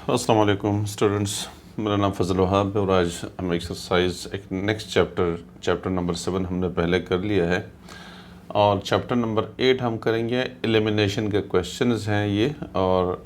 अस्सलाम वालेकुम स्टूडेंट्स। मेरा नाम फ़ज़ल वहाब है और आज हम एक्सरसाइज एक नेक्स्ट चैप्टर नंबर 7 हमने पहले कर लिया है और चैप्टर नंबर 8 हम करेंगे। एलिमिनेशन के क्वेश्चंस हैं ये और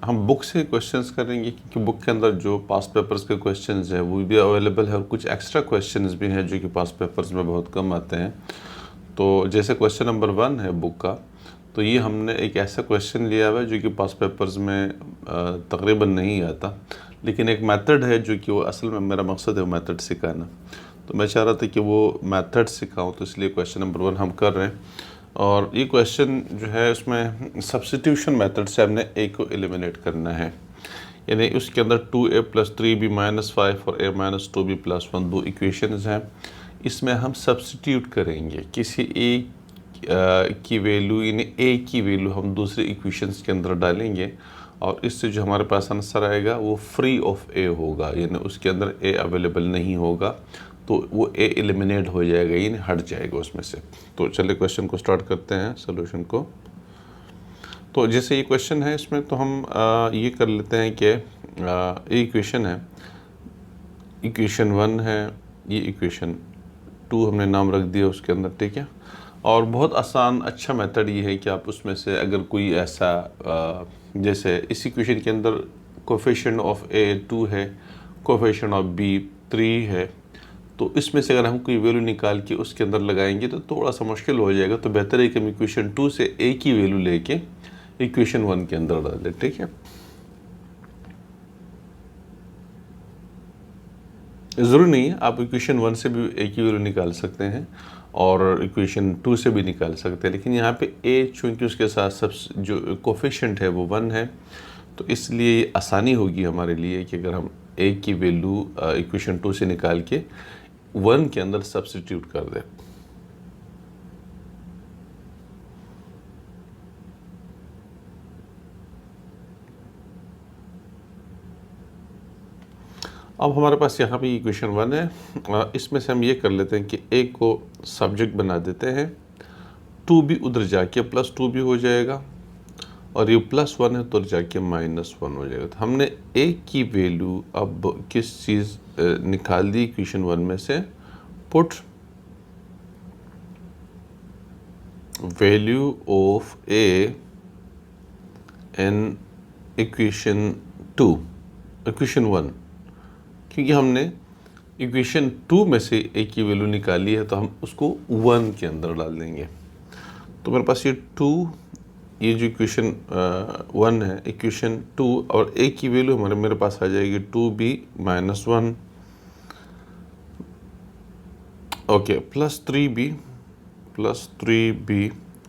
हम बुक से क्वेश्चंस करेंगे क्योंकि बुक के अंदर जो पास्ट पेपर्स के क्वेश्चंस हैं वो भी अवेलेबल है और कुछ एक्स्ट्रा क्वेश्चंस भी हैं जो कि पास्ट पेपर्स में बहुत कम आते हैं। तो जैसे क्वेश्चन नंबर 1 है बुक का, तो ये हमने एक ऐसा क्वेश्चन लिया हुआ है जो कि पास्ट पेपर्स में तकरीबन नहीं आता, लेकिन एक मेथड है जो कि वो असल में मेरा मकसद है वो मेथड सिखाना। तो मैं चाह रहा था कि वो मेथड सिखाऊं, तो इसलिए क्वेश्चन नंबर 1 हम कर रहे हैं। और ये क्वेश्चन जो है उसमें सब्स्टिट्यूशन मेथड से हमने ए को एलिमिनेट करना है, यानी उसके अंदर 2a + 3b - 5 और a - 2b + 1 दो इक्वेशंस हैं। इसमें हम सब्स्टिट्यूट करेंगे किसी एक की वैल्यू, यानी ए की वैल्यू हम दूसरे इक्वेशंस के अंदर डालेंगे और इससे जो हमारे पास आंसर आएगा वो फ्री ऑफ ए होगा, यानी उसके अंदर ए अवेलेबल नहीं होगा, तो वो ए एलिमिनेट हो जाएगा, यानी हट जाएगा उसमें से। तो चलिए क्वेश्चन को स्टार्ट करते हैं, सोल्यूशन को। तो जैसे ये क्वेश्चन है इसमें तो हम ये कर लेते हैं कि ये इक्वेशन है, इक्वेशन 1 है, ये इक्वेशन 2 हमने नाम रख दिया उसके अंदर, ठीक है। और बहुत आसान अच्छा मेथड ये है कि आप उसमें से अगर कोई ऐसा जैसे इस इक्वेशन के अंदर कोफिशिएंट ऑफ ए 2 है, कोफिशिएंट ऑफ बी 3 है, तो इसमें से अगर हम कोई वैल्यू निकाल के उसके अंदर लगाएंगे तो थोड़ा सा मुश्किल हो जाएगा। तो बेहतर है कि हम इक्वेशन 2 से ए की वैल्यू लेके इक्वेशन 1 के अंदर डाल दें, ठीक है। ज़रूरी नहीं है, आप इक्वेशन 1 से भी ए की वैल्यू निकाल सकते हैं और इक्वेशन 2 से भी निकाल सकते हैं, लेकिन यहाँ पे ए चूँकि उसके साथ सब जो कोफिशिएंट है वो 1 है, तो इसलिए आसानी होगी हमारे लिए कि अगर हम ए की वैल्यू इक्वेशन 2 से निकाल के 1 के अंदर सब्स्टिट्यूट कर दें। अब हमारे पास यहाँ पे इक्वेशन 1 है, इसमें से हम ये कर लेते हैं कि ए को सब्जेक्ट बना देते हैं, 2 भी उधर जाके +2 भी हो जाएगा और ये +1 है तो जाके -1 हो जाएगा। तो हमने ए की वैल्यू अब किस चीज़ निकाल दी इक्वेशन 1 में से, put value of A in equation 2, equation 1, क्योंकि हमने इक्वेशन 2 में से ए की वैल्यू निकाली है तो हम उसको 1 के अंदर डाल देंगे। तो मेरे पास ये 2, ये जो इक्वेशन 1 है, इक्वेशन 2 और ए की वैल्यू मेरे पास आ जाएगी 2b - 1, ओके, +3b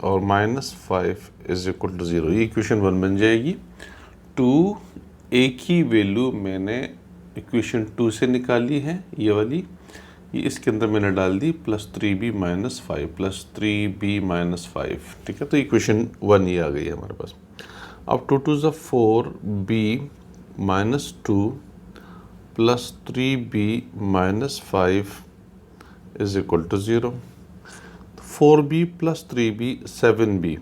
और -5 = 0। ये इक्वेशन 1 बन जाएगी। 2 ए की वैल्यू मैंने इक्वेशन 2 से निकाली है, ये वाली, ये इसके अंदर मैंने डाल दी +3b - 5, +3b - 5, ठीक है। तो इक्वेशन 1 ये आ गई है हमारे पास। अब 2 2 ज़ा 4, b - 2 +3b - 5 = 0। 4b + 3b 7b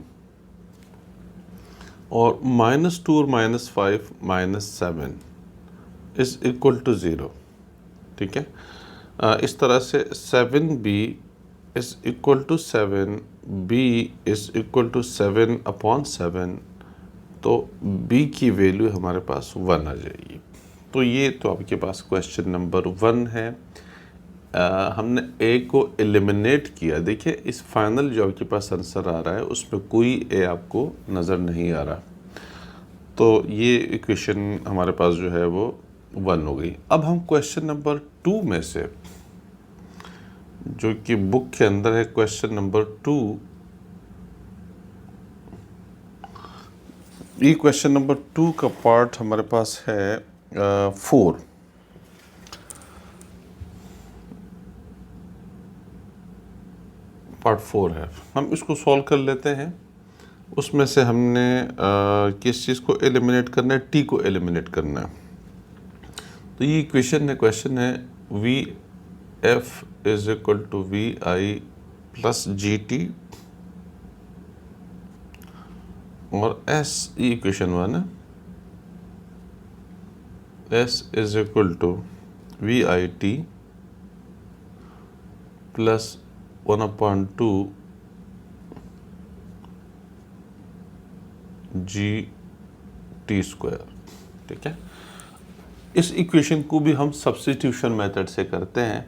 और -2 और -5 -7 = 0, ठीक है। इस तरह से 7b = 7, b = 7/7, तो b की वैल्यू हमारे पास 1 आ जाएगी। तो ये तो आपके पास क्वेश्चन नंबर 1 है। हमने ए को एलिमिनेट किया। देखिए इस फाइनल जो आपके पास आंसर आ रहा है उसमें कोई ए आपको नज़र नहीं आ रहा, तो ये इक्वेशन हमारे पास जो है वो 1 हो गई। अब हम क्वेश्चन नंबर 2 में से, जो कि बुक के अंदर है, क्वेश्चन नंबर 2, ये क्वेश्चन नंबर 2 का पार्ट हमारे पास है 4। पार्ट 4 है, हम इसको सॉल्व कर लेते हैं। उसमें से हमने किस चीज़ को एलिमिनेट करना है, टी को एलिमिनेट करना है। तो ये इक्वेशन है, क्वेश्चन है वी एफ = VI + GT और S, ये इक्वेशन 1 है। S is equal to we I t plus 1/2 g t square. ठीक है, इस इक्वेशन को भी हम सब्स्टिट्यूशन मेथड से करते हैं,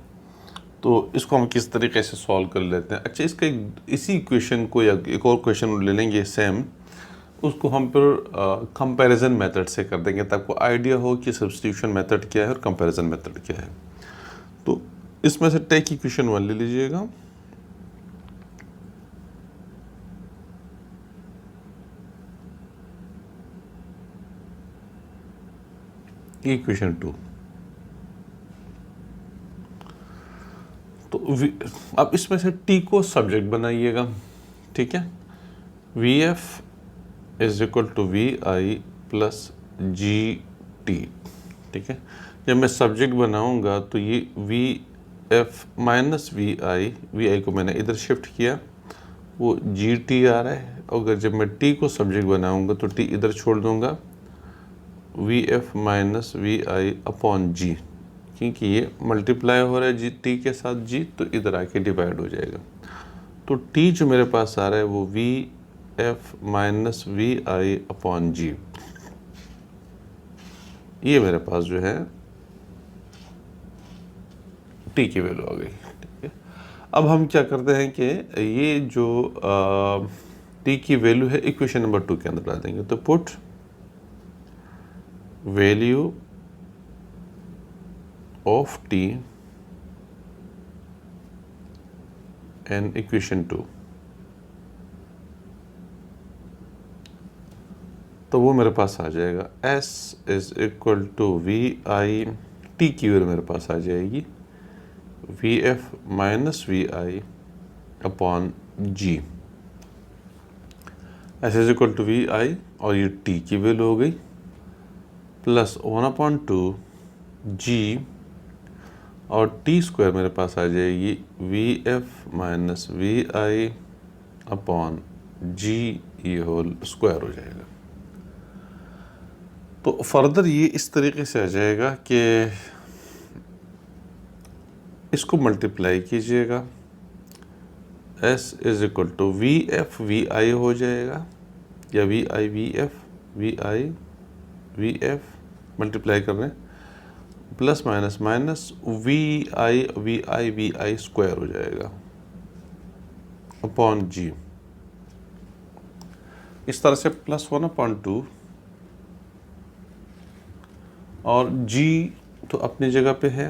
तो इसको हम किस तरीके से सॉल्व कर लेते हैं। अच्छा, इसका इसी इक्वेशन को या एक और क्वेश्चन ले लेंगे सेम, उसको हम फिर कंपैरिजन मेथड से कर देंगे ताकि आपको आइडिया हो कि सब्स्टिट्यूशन मेथड क्या है और कंपैरिजन मेथड क्या है। तो इसमें से टेक इक्वेशन 1 ले लीजिएगा, इक्वेशन 2। तो अब इसमें से टी को सब्जेक्ट बनाइएगा। ठीक है, v f is equal to we i plus g t. ठीक है, जब मैं सब्जेक्ट बनाऊंगा तो ये v F minus we i को मैंने इधर शिफ्ट किया, वो जी टी आ रहा है। अगर जब मैं टी को सब्जेक्ट बनाऊंगा तो टी इधर छोड़ दूंगा, V F minus we I upon G, क्योंकि ये मल्टीप्लाई हो रहा है जी टी के साथ जी, तो इधर आके डिवाइड हो जाएगा। तो टी जो मेरे पास आ रहा है वो V F minus we I upon G, ये मेरे पास जो है टी की वैल्यू आ गई। ठीक है, अब हम क्या करते हैं कि ये जो टी की वैल्यू है इक्वेशन नंबर 2 के अंदर डाल देंगे। तो put value of t and equation 2, तो वो मेरे पास आ जाएगा s is equal to we I, T की वैल्यू मेरे पास आ जाएगी V F minus we I upon G. S is equal to we I और ये टी की वैल्यू हो गई, प्लस 1/2 जी, और टी स्क्वायर मेरे पास आ जाएगी V F minus we I upon G, ये होल स्क्वायर हो जाएगा। तो फर्दर ये इस तरीके से आ जाएगा कि इसको मल्टीप्लाई कीजिएगा, S is equal to V F V I हो जाएगा, या V I we F multiply कर रहे हैं, plus minus minus we I square हो जाएगा अपॉन जी। इस तरह से प्लस 1/2 और जी तो अपनी जगह पे है,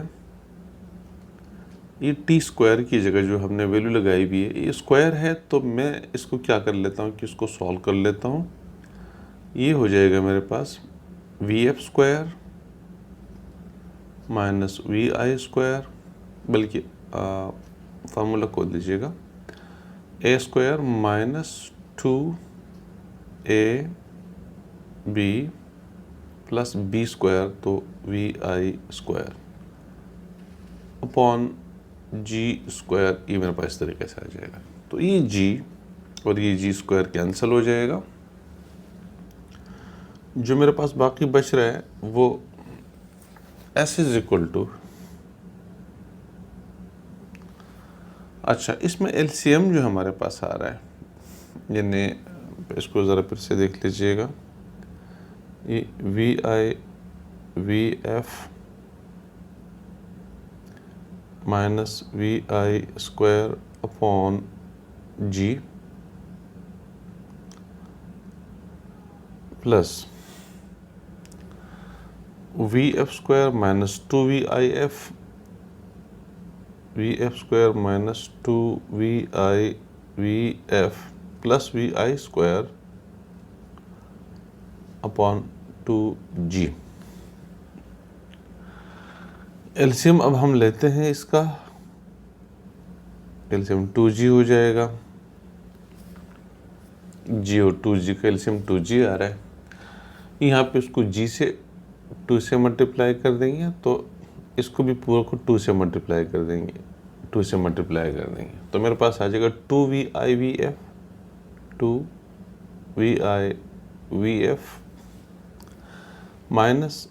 ये टी स्क्वायर की जगह जो हमने वैल्यू लगाई हुई है ये स्क्वायर है, तो मैं इसको क्या कर लेता हूँ कि इसको सॉल्व कर लेता हूँ। ये हो जाएगा मेरे पास V F square minus we I square, बल्कि फार्मूला खोल दीजिएगा, A square minus 2a B plus B square, तो वी आई स्क्वायर अपॉन जी स्क्वायर, ये मेरे पास इस तरीके से आ जाएगा। तो ये जी और ये जी स्क्वायर कैंसिल हो जाएगा, जो मेरे पास बाकी बच रहा है वो एस इज इक्वल टू, अच्छा इसमें एलसीएम जो हमारे पास आ रहा है, यानी इसको ज़रा फिर से देख लीजिएगा, ये v I V F minus we I square upon g plus v F square minus 2 v F square minus 2 v f plus v I square upon 2g। LCM अब हम लेते हैं इसका, एलसीएम 2g हो जाएगा, जी और 2g का LCM 2g आ रहा है, यहाँ पे उसको g से 2 से मल्टीप्लाई कर देंगे, तो इसको भी पूरा को 2 से मल्टीप्लाई कर देंगे, 2 से मल्टीप्लाई कर देंगे, तो मेरे पास आ जाएगा 2 वी आई वी एफ माइनस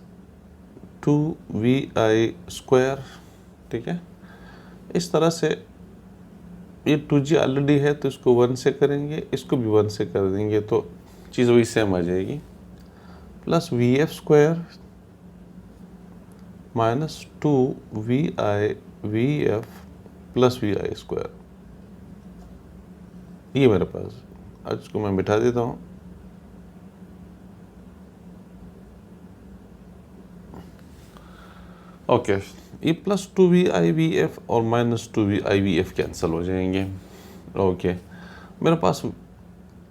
2vi², ठीक है। इस तरह से ये 2g ऑलरेडी है तो इसको 1 से करेंगे, इसको भी 1 से कर देंगे तो चीज़ वही सेम आ जाएगी, plus vf² minus 2vf plus vi²। ये मेरे पास, आज इसको मैं बिठा देता हूँ। ओके, ये प्लस 2vivf और माइनस 2vivf कैंसिल हो जाएंगे। ओके, मेरे पास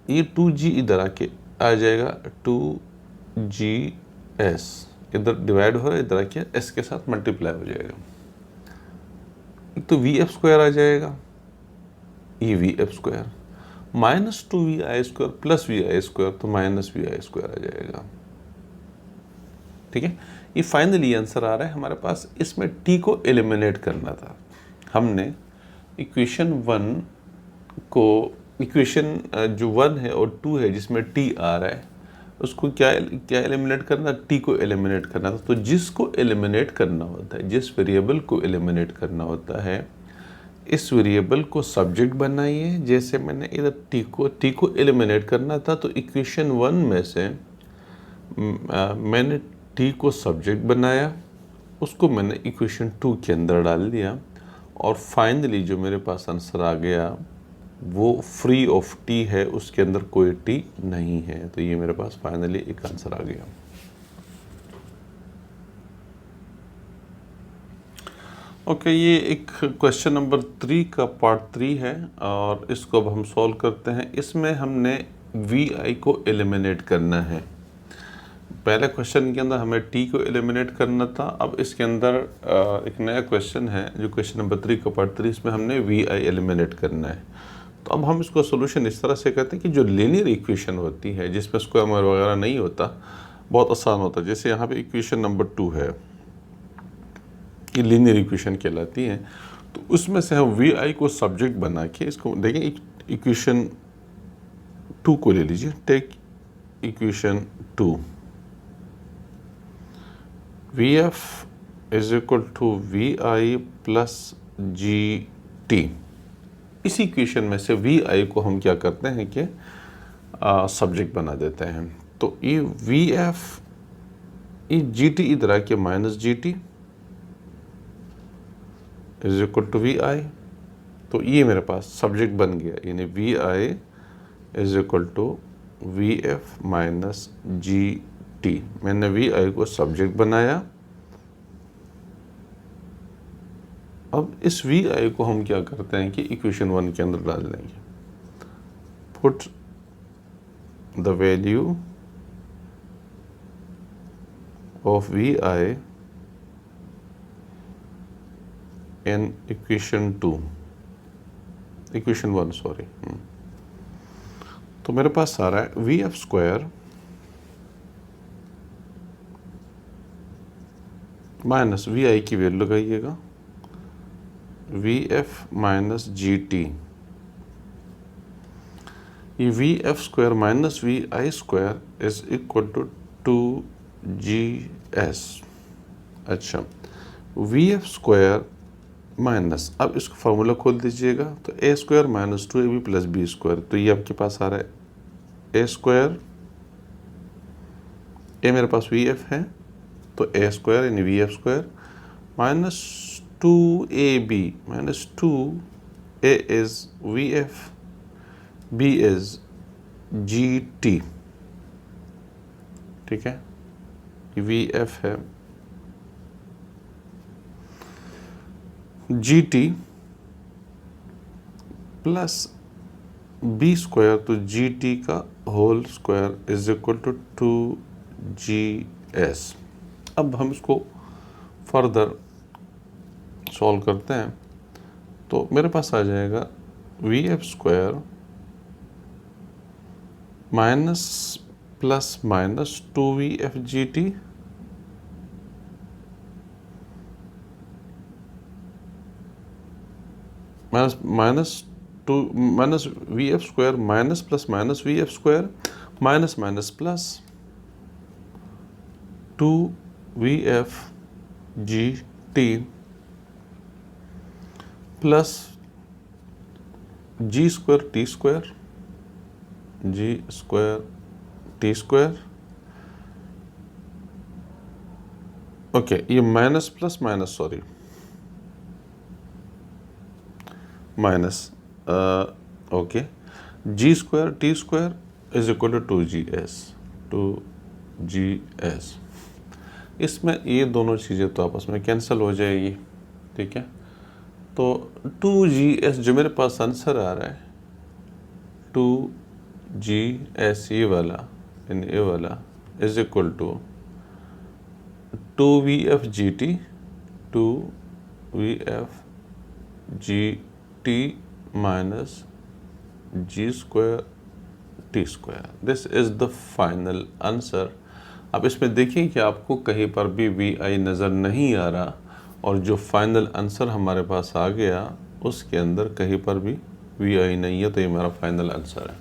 ये 2g इधर आके आ जाएगा, 2gs इधर डिवाइड हो रहा है, इधर आके s के साथ मल्टीप्लाई हो जाएगा। एक तो vf² आ जाएगा, ये vf² minus 2vi² plus vi² तो माइनस vi² आ जाएगा, ठीक है। ये फाइनली आंसर आ रहा है हमारे पास। इसमें t को एलिमिनेट करना था। हमने इक्वेशन 1 को, इक्वेशन जो 1 है और 2 है जिसमें t आ रहा है, उसको क्या एलिमिनेट करना, t को एलिमिनेट करना था। तो जिसको एलिमिनेट करना होता है, जिस वेरिएबल को एलिमिनेट करना होता है, इस वेरिएबल को सब्जेक्ट बनाइए। जैसे मैंने इधर t को एलिमिनेट करना था तो इक्वेशन 1 में से मैंने t को सब्जेक्ट बनाया, उसको मैंने इक्वेशन 2 के अंदर डाल दिया और फाइनली जो मेरे पास आंसर आ गया वो फ्री ऑफ t है, उसके अंदर कोई t नहीं है। तो ये मेरे पास फाइनली एक आंसर आ गया। ओके, ये एक क्वेश्चन नंबर 3 का पार्ट 3 है और इसको अब हम सॉल्व करते हैं। इसमें हमने vi को एलिमिनेट करना है। पहले क्वेश्चन के अंदर हमें t को एलिमिनेट करना था। अब इसके अंदर एक नया क्वेश्चन है जो क्वेश्चन नंबर 3 का पार्ट 3, इसमें हमने vi एलिमिनेट करना है। तो अब हम इसको सोल्यूशन इस तरह से करते हैं कि जो लीनियर इक्वेशन होती है जिसमें स्क्वायर वगैरह नहीं होता, बहुत आसान होता है। जैसे यहाँ पे इक्वेशन नंबर 2 है, ये लीनियर इक्वेशन कहलाती है। तो उसमें से हम vi को सब्जेक्ट बना के इसको देखें। इक्वेशन 2 को ले लीजिए, take equation 2, vf is equal to vi plus gt। इसी इक्वेशन में से vi को हम क्या करते हैं कि सब्जेक्ट बना देते हैं। तो ये vf, ये gt इधर आके minus gt is equal to vi। तो ये मेरे पास सब्जेक्ट बन गया, यानी vi is equal to vf minus gt। मैंने vi को सब्जेक्ट बनाया। अब इस vi को हम क्या करते हैं कि इक्वेशन 1 के अंदर डाल देंगे। Put the value of vi in equation 2, equation 1 sorry. तो मेरे पास आ रहा है vf² माइनस vi की वैल्यू लगाइएगा, vf माइनस gt। ये vf² minus vi² is equal to 2gs। अच्छा, vf² माइनस, अब इसको फार्मूला खोल दीजिएगा तो a² minus 2ab plus b²। तो ये आपके पास आ रहा है a², a मेरे पास vf है तो a² यानी vf² minus 2ab minus 2a is vf, b is gt, ठीक है। vf है gt प्लस b², तो gt का whole square is equal to 2gs। अब हम इसको फर्दर सॉल्व करते हैं तो मेरे पास आ जाएगा vf² minus plus minus 2vf gt minus vf² minus plus minus vf² minus minus plus 2vf G T plus G square T square, G square T square. Okay, ये minus plus minus, sorry minus, okay, G square T square is equal to G S. इसमें ये दोनों चीज़ें तो आपस में cancel हो जाएगी, ठीक है। तो 2GS जो मेरे पास आंसर आ रहा है, 2GS ये वाला is equal to 2VFGT 2VFGT minus g square T square. This is the final answer. अब इसमें देखिए कि आपको कहीं पर भी VI नज़र नहीं आ रहा, और जो फाइनल आंसर हमारे पास आ गया उसके अंदर कहीं पर भी VI नहीं है, तो ये मेरा फाइनल आंसर है।